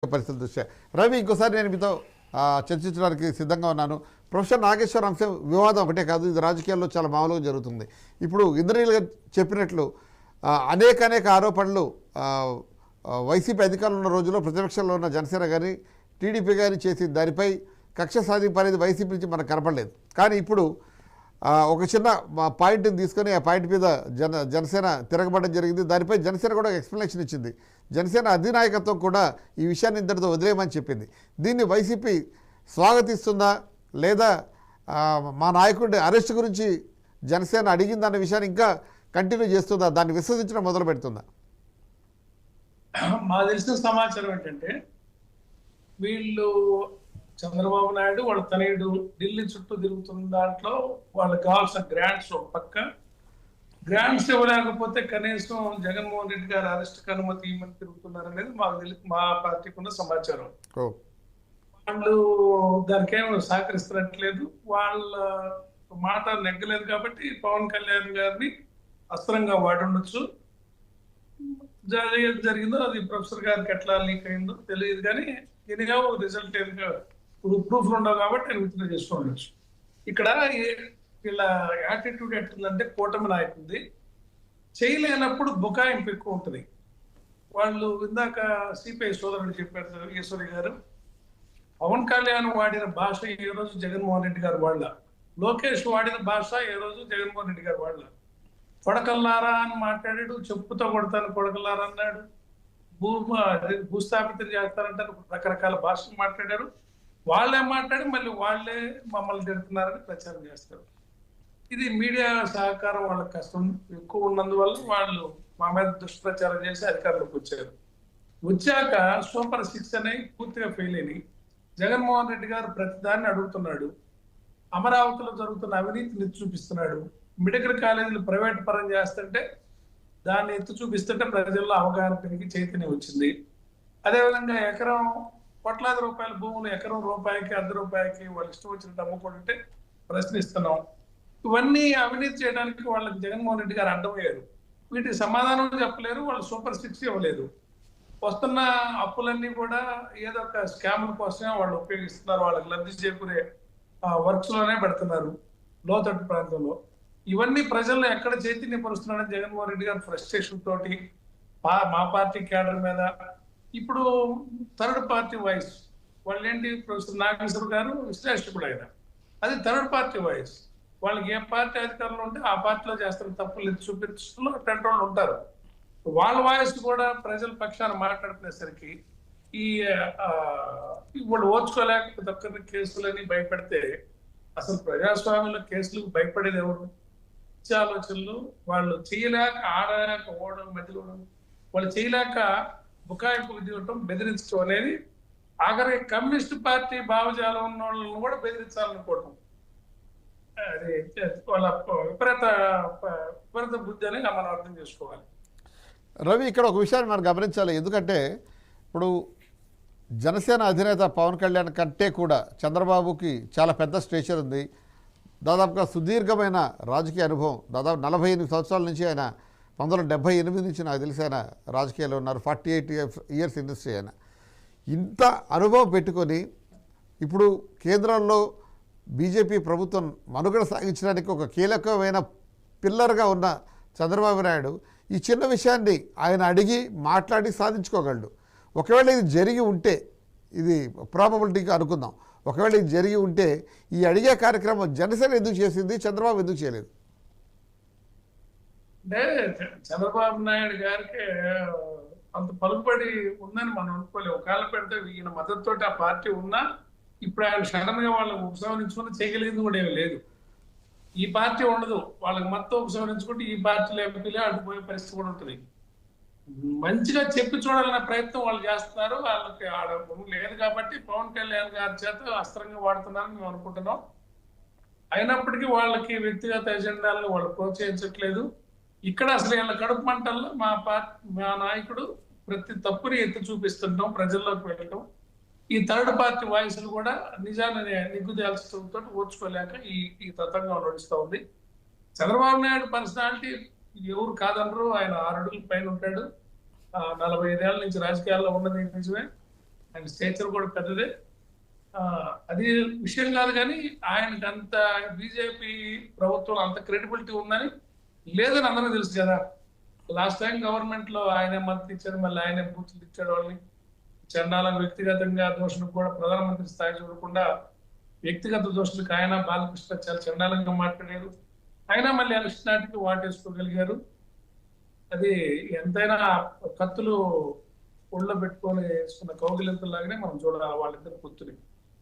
పరిస్థితి దృష్ట్యా రవి ఇంకోసారి నేను మీతో చర్చించడానికి సిద్ధంగా ఉన్నాను. ప్రొఫెసర్ నాగేశ్వర అంశం వివాదం ఒకటే కాదు, ఇది రాజకీయాల్లో చాలా మామూలుగా జరుగుతుంది. ఇప్పుడు ఇంద్రనీల్ గారు చెప్పినట్లు అనేక ఆరోపణలు వైసీపీ అధికారంలో ఉన్న రోజుల్లో ప్రతిపక్షంలో ఉన్న జనసేన కానీ టీడీపీ కానీ చేసి దానిపై కక్ష సాధింపు అనేది వైసీపీ నుంచి మనకు కనపడలేదు. కానీ ఇప్పుడు ఒక చిన్న పాయింట్ని తీసుకొని ఆ పాయింట్ మీద జనసేన తిరగబడడం జరిగింది. దానిపై జనసేన కూడా ఎక్స్ప్లెనేషన్ ఇచ్చింది. జనసేన అధినాయకత్వం కూడా ఈ విషయాన్ని ఇంతటితో వదిలేయమని చెప్పింది. దీన్ని వైసీపీ స్వాగతిస్తుందా లేదా మా నాయకుడి అరెస్ట్ గురించి జనసేన అడిగిందన్న విషయాన్ని ఇంకా కంటిన్యూ చేస్తుందా, దాన్ని విశ్వసించడం మొదలు పెడుతుందా? మా తెలిసిన సమాచారం ఏంటంటే వీళ్ళు చంద్రబాబు నాయుడు వాళ్ళ తనయుడు ఢిల్లీ చుట్టూ తిరుగుతున్న దాంట్లో వాళ్ళకి కావాల్సిన గ్రాంట్స్ ఒక పక్క, గ్రాంట్స్ ఇవ్వలేకపోతే కనీసం జగన్మోహన్ రెడ్డి గారు అరెస్ట్ అనుమతి ఇవ్వమని తిరుగుతున్నారు అనేది మా పార్టీకి ఉన్న సమాచారం. వాళ్ళు దానికి ఏమో సహకరిస్తున్నట్లేదు, వాళ్ళ మాట నెగ్గలేదు కాబట్టి పవన్ కళ్యాణ్ గారిని అస్త్రంగా వాడుండొచ్చు. జరిగిందో అది ప్రొఫెసర్ గారికి ఎట్లా లీక్ అయిందో తెలియదు, కానీ ఎనిగా రిజల్ట్ ప్రూఫ్లు ఉండవు కాబట్టి ఆయన విత్డ్రా చేస్తూ ఉండొచ్చు. ఇక్కడ వీళ్ళ యాటిట్యూడ్ ఎట్టుందంటే కూటమి నాయకుంది చేయలేనప్పుడు బుకాయింపు ఎక్కువ ఉంటుంది. వాళ్ళు ఇందాక సిపిఐ సోదరుడు చెప్పారు ఈశ్వరి గారు, పవన్ కళ్యాణ్ వాడిన భాష ఏ రోజు జగన్మోహన్ రెడ్డి గారు వాళ్ళ, లోకేష్ వాడిన భాష ఏ రోజు జగన్మోహన్ రెడ్డి గారు వాళ్ళ. కొడకల్లారా అని మాట్లాడాడు, చెప్పుతో కొడతాను కొడకల్లారా అన్నాడు, భూస్థాపితం చేస్తారంటారు, రకరకాల భాషలు మాట్లాడారు. వాళ్ళే మాట్లాడి మళ్ళీ వాళ్ళే మమ్మల్ని తిడుతున్నారని ప్రచారం చేస్తారు. ఇది మీడియా సహకారం వాళ్ళకి కష్టం ఎక్కువ ఉన్నందువల్ల వాళ్ళు మా మీద దుష్ప్రచారం చేసి అధికారంలోకి వచ్చారు. వచ్చాక సూపర్ 6 అనేవి పూర్తిగా ఫెయిల్ అయినాయి. జగన్మోహన్ రెడ్డి గారు ప్రతిదాన్ని అడుగుతున్నాడు, అమరావతిలో జరుగుతున్న అవినీతిని చూపిస్తున్నాడు, మెడికల్ కాలేజీలు ప్రైవేట్ పరం చేస్తుంటే దాన్ని ఎత్తి చూపిస్తుంటే ప్రజల్లో అవగాహన పెరిగి చైతన్యం వచ్చింది. అదేవిధంగా ఎకరం కోట్లాది రూపాయల భూములు ఎకరం రూపాయికి ₹1 వాళ్ళు ఇష్టం వచ్చినట్టు అమ్ముకుంటుంటే ప్రశ్నిస్తున్నాం. ఇవన్నీ అవినీతి చేయడానికి వాళ్ళకి జగన్మోహన్ రెడ్డి గారు అడ్డమయ్యారు. వీటికి సమాధానం చెప్పలేరు, వాళ్ళు సూపర్ 6 ఇవ్వలేదు. వస్తున్న అప్పులన్నీ కూడా ఏదో ఒక స్కామ్ల కోసమే వాళ్ళు ఉపయోగిస్తున్నారు, వాళ్ళకి లబ్ధి చేకూరే వర్క్స్ లోనే పెడుతున్నారు లోతట్టు ప్రాంతంలో. ఇవన్నీ ప్రజల్లో ఎక్కడ చైతన్యపరుస్తున్నారని జగన్మోహన్ రెడ్డి గారు ఫ్రస్ట్రేషన్ తోటి మా పార్టీ క్యాడర్ మీద ఇప్పుడు థర్డ్ పార్టీ వాయిస్ వాళ్ళు ఏంటి, ప్రొఫెసర్ నాగేశ్వర గారు విశ్లేషకుడు ఆయన, అది థర్డ్ పార్టీ వాయిస్. వాళ్ళకి ఏ పార్టీ అధికారంలో ఉంటే ఆ పార్టీలో చేస్తున్న తప్పులు చూపించడంలో కంట్రోల్ ఉంటారు. వాళ్ళ వాయిస్ కూడా ప్రజల పక్షాన మాట్లాడుకునేసరికి ఈ వాళ్ళు ఓర్చుకోలేక దక్కని కేసులని భయపెడితే అసలు ప్రజాస్వామ్యంలో కేసులకు భయపడేది ఎవరు? ఆలోచనలు వాళ్ళు చేయలేక ఆడలేక ఓడడం మధ్యలో వాళ్ళు చేయలేక బుకాయింపుకు దిగటం బెదిరించడం అనేది ఆఖరి కమ్యూనిస్ట్ పార్టీ భావజాలం ఉన్న వాళ్ళని కూడా బెదిరించాలనుకోవటం, అది వాళ్ళ విపరీత బుద్ధి అని మనం అర్థం చేసుకోవాలి. రవి, ఇక్కడ ఒక విషయాన్ని మనం గమనించాలి. ఎందుకంటే ఇప్పుడు జనసేన అధినేత పవన్ కళ్యాణ్ కంటే కూడా చంద్రబాబుకి చాలా పెద్ద స్టేచర్ ఉంది. దాదాపుగా సుదీర్ఘమైన రాజకీయ అనుభవం, దాదాపు 48 సంవత్సరాల నుంచి ఆయన 1978 నుంచి నాకు తెలిసి ఆయన రాజకీయాల్లో ఉన్నారు. 48 ఇయర్స్ ఇండస్ట్రీ ఆయన. ఇంత అనుభవం పెట్టుకొని ఇప్పుడు కేంద్రంలో బీజేపీ ప్రభుత్వం మనుగడ సాగించడానికి ఒక కీలకమైన పిల్లర్గా ఉన్న చంద్రబాబు నాయుడు ఈ చిన్న విషయాన్ని ఆయన అడిగి మాట్లాడి సాధించుకోగలడు. ఒకవేళ ఇది జరిగి ఉంటే, ఇది ప్రాబబిలిటీగా అనుకుందాం, ఒకవేళ ఇది జరిగి ఉంటే ఈ అడిగే కార్యక్రమం జనసేన ఎందుకు చేసింది, చంద్రబాబు ఎందుకు చేయలేదు? అంటే చంద్రబాబు నాయుడు గారికి అంత పలుకుబడి ఉందని మనం అనుకోలేము. ఒకవేళ పెడితే ఈయన మద్దతుతోటి ఆ పార్టీ ఉన్నా ఇప్పుడు ఆయన సడన్ గా వాళ్ళకి ఉపసంహరించుకుని చేయగలిగింది కూడా ఏమి లేదు. ఈ పార్టీ ఉండదు, వాళ్ళకి మొత్తం ఉపసంహరించుకుంటే ఈ పార్టీలో ఎంపీలే అడ్డుపోయే పరిస్థితి కూడా ఉంటుంది. మంచిగా చెప్పి చూడాలనే ప్రయత్నం వాళ్ళు చేస్తున్నారు. వాళ్ళకి ఆడ లేదు కాబట్టి పవన్ కళ్యాణ్ గారి చేత అస్త్రంగా వాడుతున్నారని మేము అనుకుంటున్నాం. అయినప్పటికీ వాళ్ళకి వ్యక్తిగత ఎజెండాలను వాళ్ళు ప్రోత్సహించట్లేదు. ఇక్కడ అసలు వీళ్ళ కడుపు మంటల్లో మా నాయకుడు ప్రతి తప్పుని ఎత్తి చూపిస్తుంటాం, ప్రజల్లోకి వెళ్ళటం. ఈ థర్డ్ పార్టీ వాయిస్లు కూడా నిజాన్ని నిగ్గుదేల్చడంతో ఓర్చుకోలేక ఈ తతంగం నడుస్తూ ఉంది. చంద్రబాబు నాయుడు పర్సనాలిటీ ఎవరు కాదనరు, ఆయన 6 అడుగుల పైన ఉంటాడు, 45 ఏళ్ల నుంచి రాజకీయాల్లో ఉన్నది నిజమే. ఆయన స్టేచర్ కూడా పెద్దదే. అది విషయం కాదు, కానీ ఆయనకి అంత బీజేపీ ప్రభుత్వం అంత క్రెడిబిలిటీ ఉందని లేదని అందరికీ తెలుసు కదా. లాస్ట్ టైం గవర్నమెంట్ లో ఆయనే మద్దతు ఇచ్చాడు, మళ్ళీ ఆయనే బూతులు ఇచ్చాడు. వాళ్ళని చండాలను వ్యక్తిగతంగా దోషులకు కూడా ప్రధానమంత్రి స్థాయి చూడకుండా వ్యక్తిగత దోషులకు ఆయన బాలకృష్ణ చాలా చండాలంగా మాట్లాడారు. అయినా మళ్ళీ ఎలక్షన్ నాటికి వాటేసుకోగలిగారు. అది ఎంతైనా కత్తులు ఒళ్ళో పెట్టుకొని వేసుకున్న కౌగిలింతలాగానే మనం చూడాలి వాళ్ళిద్దరు పొత్తుని.